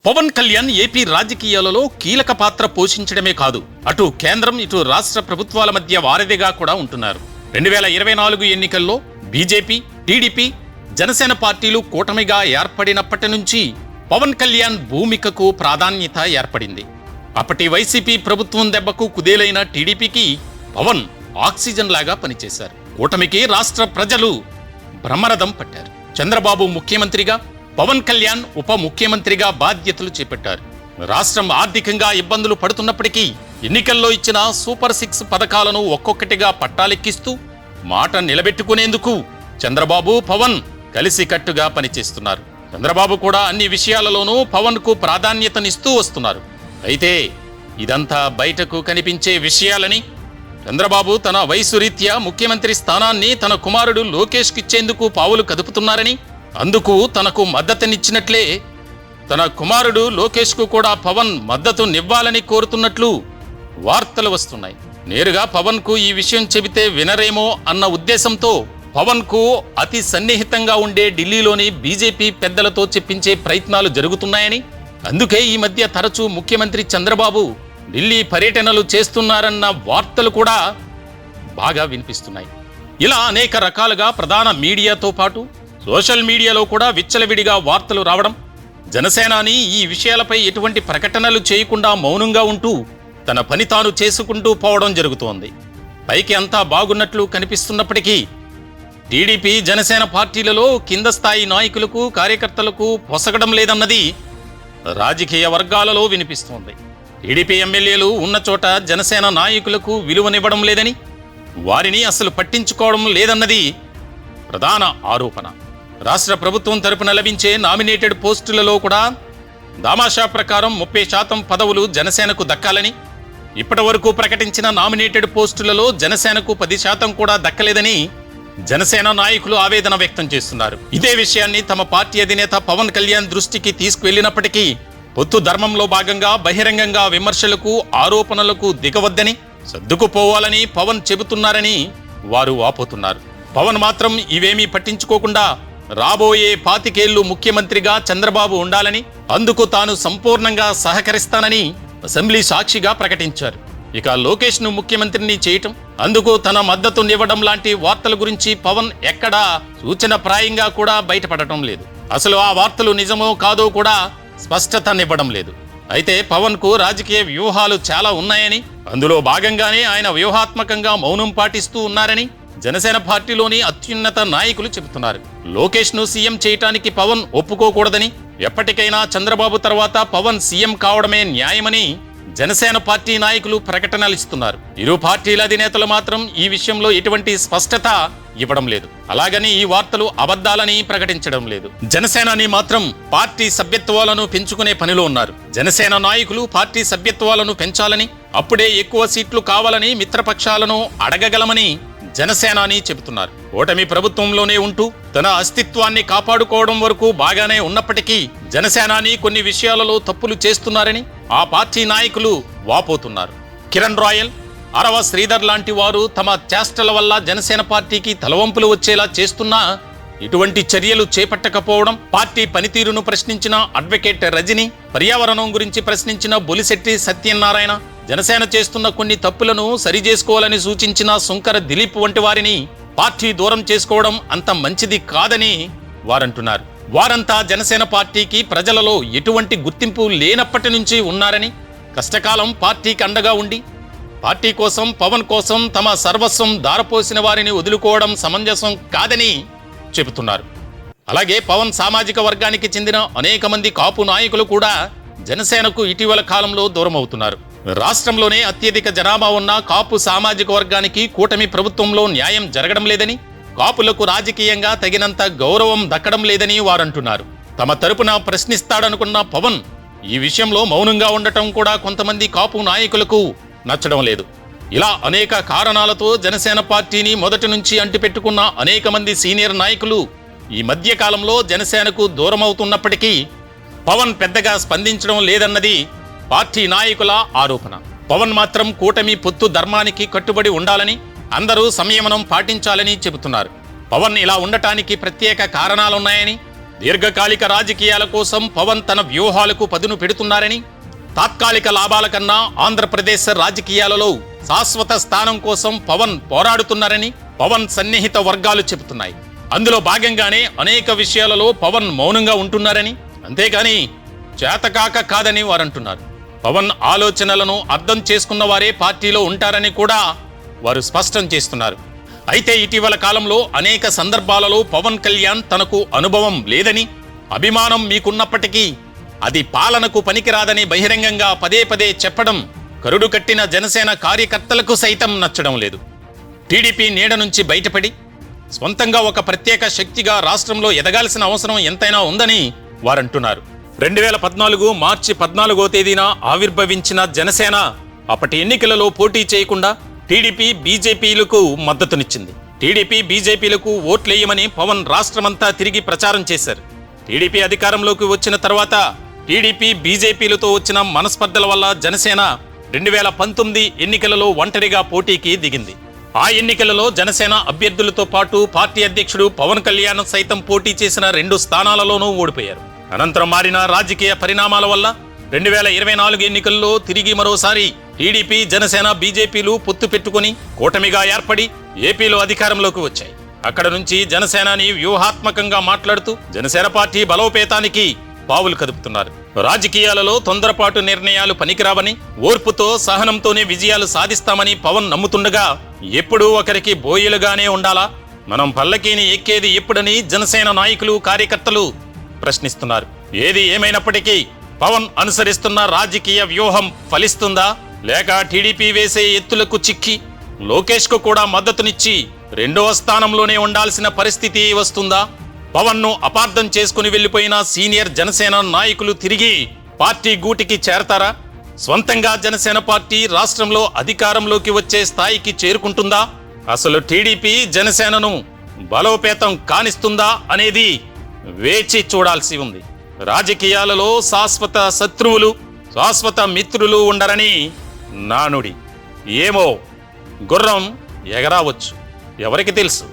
Pawan Kalyan AP రాజకీయాలలో కీలక పాత్ర పోషించడమే కాదు, అటు కేంద్రం ఇటు రాష్ట్ర ప్రభుత్వాల మధ్య వారధిగా కూడా ఉంటున్నారు. 2024 ఎన్నికల్లో బీజేపీ, టీడీపీ, జనసేన పార్టీలు కూటమిగా ఏర్పడినప్పటి నుంచి పవన్ కళ్యాణ్ భూమికకు ప్రాధాన్యత ఏర్పడింది. అప్పటి వైసీపీ ప్రభుత్వం దెబ్బకు కుదేలైన టీడీపీకి పవన్ ఆక్సిజన్ లాగా పనిచేశారు. కూటమికి రాష్ట్ర ప్రజలు బ్రహ్మరథం పట్టారు. చంద్రబాబు ముఖ్యమంత్రిగా, పవన్ కళ్యాణ్ ఉప ముఖ్యమంత్రిగా బాధ్యతలు చేపట్టారు. రాష్ట్రం ఆర్థికంగా ఇబ్బందులు పడుతున్నప్పటికీ ఎన్నికల్లో ఇచ్చిన సూపర్ 6 పథకాలను ఒక్కొక్కటిగా పట్టాలెక్కిస్తూ మాట నిలబెట్టుకునేందుకు చంద్రబాబు, పవన్ కలిసికట్టుగా పనిచేస్తున్నారు. చంద్రబాబు కూడా అన్ని విషయాలలోనూ పవన్ కు ప్రాధాన్యతనిస్తూ వస్తున్నారు. అయితే ఇదంతా బయటకు కనిపించే విషయాలని చంద్రబాబు తన వయసు రీత్యా ముఖ్యమంత్రి స్థానాన్ని తన కుమారుడు లోకేష్ కిచ్చేందుకు పావులు కదుపుతున్నారని, అందుకు తనకు మద్దతునిచ్చినట్లే తన కుమారుడు లోకేష్ కు కూడా పవన్ మద్దతునివ్వాలని కోరుతున్నట్లు వార్తలు వస్తున్నాయి. నేరుగా పవన్ కు ఈ విషయం చెబితే వినరేమో అన్న ఉద్దేశంతో పవన్ కు అతి సన్నిహితంగా ఉండే ఢిల్లీలోని బీజేపీ పెద్దలతో చెప్పించే ప్రయత్నాలు జరుగుతున్నాయని, అందుకే ఈ మధ్య తరచూ ముఖ్యమంత్రి చంద్రబాబు ఢిల్లీ పర్యటనలు చేస్తున్నారన్న వార్తలు కూడా బాగా వినిపిస్తున్నాయి. ఇలా అనేక రకాలుగా ప్రధాన మీడియాతో పాటు సోషల్ మీడియాలో కూడా విచ్చలవిడిగా వార్తలు రావడం, జనసేనాని ఈ విషయాలపై ఎటువంటి ప్రకటనలు చేయకుండా మౌనంగా ఉంటూ తన పని తాను చేసుకుంటూ పోవడం జరుగుతోంది. పైకి అంతా బాగున్నట్లు కనిపిస్తున్నప్పటికీ టీడీపీ, జనసేన పార్టీలలో కింద స్థాయి నాయకులకు, కార్యకర్తలకు పొసగడం లేదన్నది రాజకీయ వర్గాలలో వినిపిస్తోంది. టీడీపీ ఎమ్మెల్యేలు ఉన్న చోట జనసేన నాయకులకు విలువనివ్వడం లేదని, వారిని అసలు పట్టించుకోవడం లేదన్నది ప్రధాన ఆరోపణ. రాష్ట్ర ప్రభుత్వం తరపున లభించే నామినేటెడ్ పోస్టులలో కూడా దామాషా ప్రకారం 30% పదవులు జనసేనకు దక్కాలని, ఇప్పటి వరకు ప్రకటించిన నామినేటెడ్ పోస్టులలో జనసేనకు 10% కూడా దక్కలేదని జనసేన నాయకులు ఆవేదన వ్యక్తం చేస్తున్నారు. ఇదే విషయాన్ని తమ పార్టీ అధినేత పవన్ కళ్యాణ్ దృష్టికి తీసుకువెళ్లినప్పటికీ పొత్తు ధర్మంలో భాగంగా బహిరంగంగా విమర్శలకు, ఆరోపణలకు దిగవద్దని, సర్దుకుపోవాలని పవన్ చెబుతున్నారని వారు వాపోతున్నారు. పవన్ మాత్రం ఇవేమీ పట్టించుకోకుండా రాబోయే 25 ఏళ్లు ముఖ్యమంత్రిగా చంద్రబాబు ఉండాలని, అందుకు తాను సంపూర్ణంగా సహకరిస్తానని అసెంబ్లీ సాక్షిగా ప్రకటించారు. ఇక లోకేష్ ను ముఖ్యమంత్రిని చేయటం, అందుకు తన మద్దతునివ్వడం లాంటి వార్తల గురించి పవన్ ఎక్కడా సూచనప్రాయంగా కూడా బయటపడటం లేదు. అసలు ఆ వార్తలు నిజమో కాదో కూడా స్పష్టతనివ్వడం లేదు. అయితే పవన్ కు రాజకీయ వ్యూహాలు చాలా ఉన్నాయని, అందులో భాగంగానే ఆయన వ్యూహాత్మకంగా మౌనం పాటిస్తూ ఉన్నారని జనసేన పార్టీలోని అత్యున్నత నాయకులు చెబుతున్నారు. లోకేష్ ను సీఎం చేయటానికి పవన్ ఒప్పుకోకూడదని, ఎప్పటికైనా చంద్రబాబు తర్వాత పవన్ సీఎం కావడమే న్యాయమని జనసేన పార్టీ నాయకులు ప్రకటనలు ఇస్తున్నారు. ఇరు పార్టీల అధినేతలు మాత్రం ఈ విషయంలో ఎటువంటి స్పష్టత ఇవ్వడం లేదు. అలాగని ఈ వార్తలు అబద్ధాలని ప్రకటించడం లేదు. జనసేనాని మాత్రం పార్టీ సభ్యత్వాలను పెంచుకునే పనిలో ఉన్నారు. జనసేన నాయకులు పార్టీ సభ్యత్వాలను పెంచాలని, అప్పుడే ఎక్కువ సీట్లు కావాలని మిత్రపక్షాలను అడగగలమని జనసేనాని చెబుతున్నారు. ఓటమి ప్రభుత్వంలోనే ఉంటూ తన అస్తిత్వాన్ని కాపాడుకోవడం వరకు బాగానే ఉన్నప్పటికీ జనసేనాని కొన్ని విషయాలలో తప్పులు చేస్తున్నారని ఆ పార్టీ నాయకులు వాపోతున్నారు. కిరణ్ రాయల్, అరవ శ్రీధర్ లాంటి వారు తమ చేష్టల వల్ల జనసేన పార్టీకి తలవంపులు వచ్చేలా చేస్తున్నా ఇటువంటి చర్యలు చేపట్టకపోవడం, పార్టీ పనితీరును ప్రశ్నించిన అడ్వకేట్ రజని, పర్యావరణం గురించి ప్రశ్నించిన బొలిశెట్టి సత్యనారాయణ, జనసేన చేస్తున్న కొన్ని తప్పులను సరిచేసుకోవాలని సూచించిన సుంకర దిలీప్ వంటి వారిని పార్టీ దూరం చేసుకోవడం అంత మంచిది కాదని వారంటున్నారు. వారంతా జనసేన పార్టీకి ప్రజలలో ఎటువంటి గుర్తింపు లేనప్పటి నుంచి ఉన్నారని, కష్టకాలం పార్టీకి అండగా ఉండి పార్టీ కోసం, పవన్ కోసం తమ సర్వస్వం దారపోసిన వారిని వదులుకోవడం సమంజసం కాదని చెబుతున్నారు. అలాగే పవన్ సామాజిక వర్గానికి చెందిన అనేక మంది కాపు నాయకులు కూడా జనసేనకు ఇటీవల కాలంలో దూరం అవుతున్నారు. రాష్ట్రంలోనే అత్యధిక జనాభా ఉన్న కాపు సామాజిక వర్గానికి కూటమి ప్రభుత్వంలో న్యాయం జరగడం లేదని, కాపులకు రాజకీయంగా తగినంత గౌరవం దక్కడం లేదని వారంటున్నారు. తమ తరపున ప్రశ్నిస్తాడనుకున్న పవన్ ఈ విషయంలో మౌనంగా ఉండటం కూడా కొంతమంది కాపు నాయకులకు నచ్చడం లేదు. ఇలా అనేక కారణాలతో జనసేన పార్టీని మొదటి నుంచి అంటిపెట్టుకున్న అనేక మంది సీనియర్ నాయకులు ఈ మధ్య కాలంలో జనసేనకు దూరమవుతున్నప్పటికీ పవన్ పెద్దగా స్పందించడం లేదన్నది పార్టీ నాయకుల ఆరోపణ. పవన్ మాత్రం కూటమి పొత్తు ధర్మానికి కట్టుబడి ఉండాలని, అందరూ సంయమనం పాటించాలని చెబుతున్నారు. పవన్ ఇలా ఉండటానికి ప్రత్యేక కారణాలున్నాయని, దీర్ఘకాలిక రాజకీయాల కోసం పవన్ తన వ్యూహాలకు పదును పెడుతున్నారని, తాత్కాలిక లాభాల కన్నా ఆంధ్రప్రదేశ్ రాజకీయాలలో శాశ్వత స్థానం కోసం పవన్ పోరాడుతున్నారని పవన్ సన్నిహిత వర్గాలు చెబుతున్నాయి. అందులో భాగంగానే అనేక విషయాలలో పవన్ మౌనంగా ఉంటున్నారని, అంతేగాని చేతకాక కాదని వారంటున్నారు. పవన్ ఆలోచనలను అర్థం చేసుకున్న వారే పార్టీలో ఉంటారని కూడా వారు స్పష్టం చేస్తున్నారు. అయితే ఇటీవల కాలంలో అనేక సందర్భాలలో పవన్ కళ్యాణ్ తనకు అనుభవం లేదని, అభిమానం మీకున్నప్పటికీ అది పాలనకు పనికిరాదని బహిరంగంగా పదే పదే చెప్పడం కరుడు కట్టిన జనసేన కార్యకర్తలకు సైతం నచ్చడం లేదు. టీడీపీ నీడ నుంచి బయటపడి స్వంతంగా ఒక ప్రత్యేక శక్తిగా రాష్ట్రంలో ఎదగాల్సిన అవసరం ఎంతైనా ఉందని వారంటున్నారు. 2014 మార్చి 14వ తేదీన ఆవిర్భవించిన జనసేన అప్పటి ఎన్నికలలో పోటీ చేయకుండా టీడీపీ బీజేపీలకు మద్దతునిచ్చింది. టీడీపీ బీజేపీలకు ఓట్లేయమని పవన్ రాష్ట్రమంతా తిరిగి ప్రచారం చేశారు. టీడీపీ అధికారంలోకి వచ్చిన తర్వాత టీడీపీ బీజేపీలతో వచ్చిన మనస్పర్ధల వల్ల జనసేన 2019 ఎన్నికలలో ఒంటరిగా పోటీకి దిగింది. ఆ ఎన్నికలలో జనసేన అభ్యర్థులతో పాటు పార్టీ అధ్యక్షుడు పవన్ కళ్యాణ్ సైతం పోటీ చేసిన 2 స్థానాలలోనూ ఓడిపోయారు. అనంతరం మారిన రాజకీయ పరిణామాల వల్ల 2024 ఎన్నికల్లో తిరిగి మరోసారి టీడీపీ జనసేన బీజేపీలు పొత్తు పెట్టుకుని కూటమిగా ఏర్పడి ఏపీలో అధికారంలోకి వచ్చాయి. అక్కడ నుంచి జనసేనని వ్యూహాత్మకంగా మాట్లాడుతూ జనసేన పార్టీ బలోపేతానికి పావులు కదుపుతున్నారు. రాజకీయాలలో తొందరపాటు నిర్ణయాలు పనికిరావని, ఓర్పుతో సహనంతోనే విజయాలు సాధిస్తామని పవన్ నమ్ముతుండగా ఎప్పుడూ ఒకరికి బోయిలుగానే ఉండాలా, మనం పల్లకీని ఎక్కేది ఎప్పుడని జనసేన నాయకులు కార్యకర్తలు ప్రశ్నిస్తున్నారు. ఏది ఏమైనప్పటికీ పవన్ అనుసరిస్తున్న రాజకీయ వ్యూహం ఫలిస్తుందా, లేక టీడీపీ వేసే ఎత్తులకు చిక్కి లోకేష్కు కూడా మద్దతునిచ్చి 2వ స్థానంలోనే ఉండాల్సిన పరిస్థితి వస్తుందా? పవన్ను అపార్థం చేసుకుని వెళ్లిపోయిన సీనియర్ జనసేన నాయకులు తిరిగి పార్టీ గూటికి చేరతారా? స్వంతంగా జనసేన పార్టీ రాష్ట్రంలో అధికారంలోకి వచ్చే స్థాయికి చేరుకుంటుందా? అసలు టీడీపీ జనసేనను బలోపేతం కానిస్తుందా అనేది వేచి చూడాల్సి ఉంది. రాజకీయాలలో శాశ్వత శత్రువులు, శాశ్వత మిత్రులు ఉండరని నానుడి. ఏమో గుర్రం ఎగరావచ్చు, ఎవరికి తెలుసు.